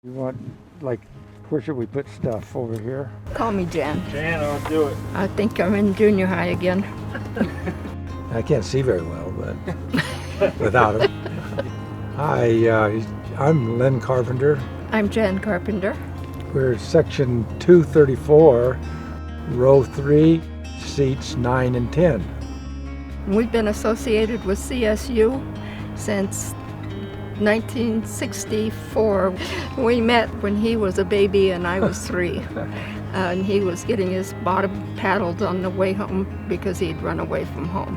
You want, like, where should we put stuff? Over here? Call me Jan. Jan, I'll do it. I think I'm in junior high again. I can't see very well, but without it. Hi, I'm Len Carpenter. I'm Jan Carpenter. We're section 234, row 3, seats 9 and 10. We've been associated with CSU since 1964. We met when he was a baby and I was 3. And he was getting his bottom paddled on the way home because he'd run away from home.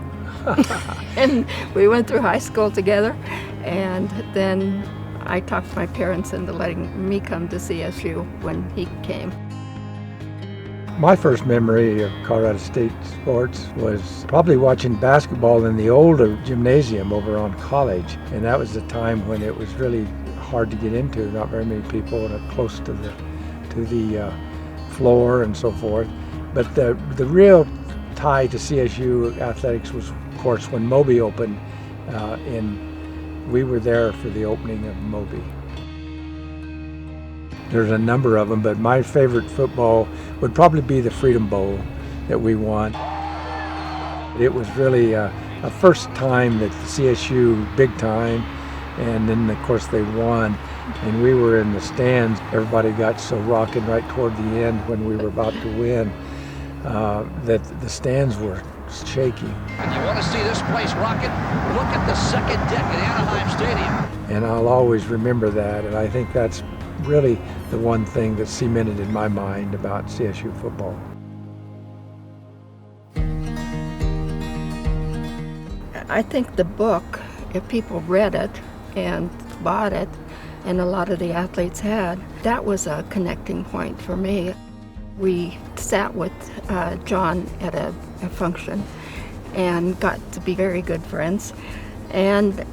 And we went through high school together, and then I talked my parents into letting me come to CSU when he came. My first memory of Colorado State sports was probably watching basketball in the older gymnasium over on College, and that was the time when it was really hard to get into. Not very many people close to the floor and so forth. But the real tie to CSU athletics was, of course, when Moby opened, and we were there for the opening of Moby. There's a number of them, but my favorite football would probably be the Freedom Bowl that we won. It was really a first time that the CSU big time, and then of course they won, and we were in the stands. Everybody got so rocking right toward the end when we were about to win that the stands were shaking. And you want to see this place rocking? Look at the second deck at Anaheim Stadium. And I'll always remember that, and I think that's really the one thing that's cemented in my mind about CSU football. I think the book, if people read it and bought it, and a lot of the athletes had, that was a connecting point for me. We sat with John at a function and got to be very good friends. And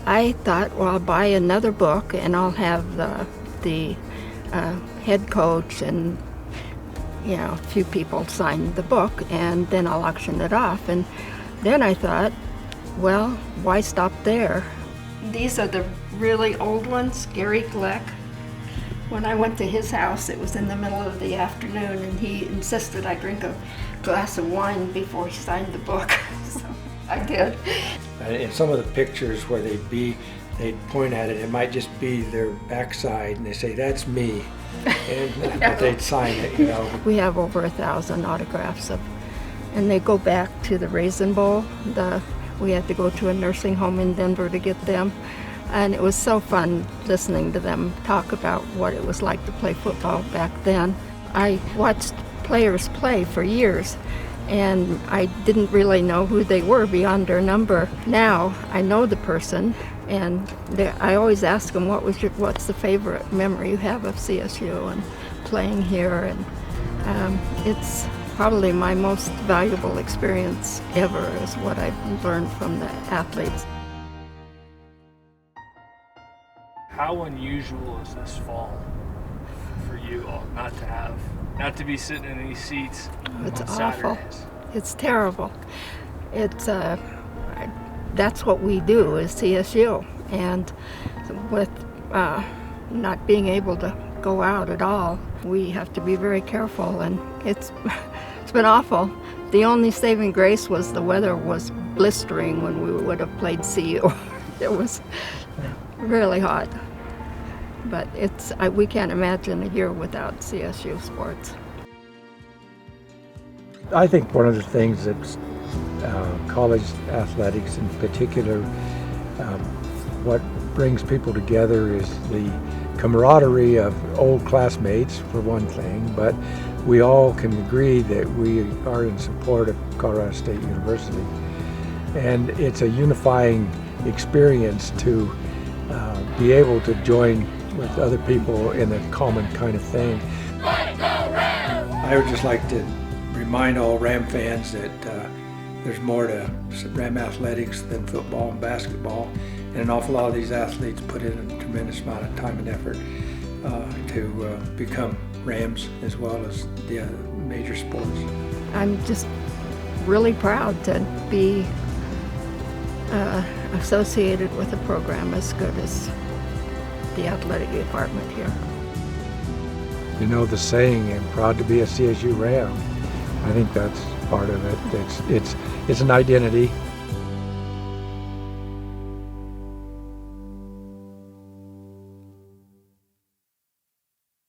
I thought, well, I'll buy another book and I'll have the head coach and a few people sign the book, and then I'll auction it off. And then I thought, well, why stop there? These are the really old ones. Gary Gleck. When I went to his house, it was in the middle of the afternoon, and he insisted I drink a glass of wine before he signed the book. So I did. In some of the pictures where they'd point at it, it might just be their backside, and they say, "That's me," and but they'd sign it, We have over 1,000 autographs and they go back to the Raisin Bowl. We had to go to a nursing home in Denver to get them, and it was so fun listening to them talk about what it was like to play football back then. I watched players play for years, and I didn't really know who they were beyond their number. Now I know the person, and I always ask them, what's the favorite memory you have of CSU and playing here? And it's probably my most valuable experience ever, is what I've learned from the athletes. How unusual is this fall for you all not to be sitting in these seats It's on awful. Saturdays? It's terrible. It's that's what we do is CSU, and with not being able to go out at all, we have to be very careful, and it's been awful. The only saving grace was the weather was blistering when we would have played CU. It was really hot, but we can't imagine a year without CSU sports. I think one of the things that college athletics in particular, what brings people together is the camaraderie of old classmates, for one thing, but we all can agree that we are in support of Colorado State University. And it's a unifying experience to be able to join with other people in a common kind of thing. I would just like to remind all Ram fans that there's more to Ram athletics than football and basketball, and an awful lot of these athletes put in a tremendous amount of time and effort to become Rams as well as the major sports. I'm just really proud to be associated with a program as good as the athletic department here. You know the saying, "I'm proud to be a CSU Ram." I think that's part of it. It's an identity.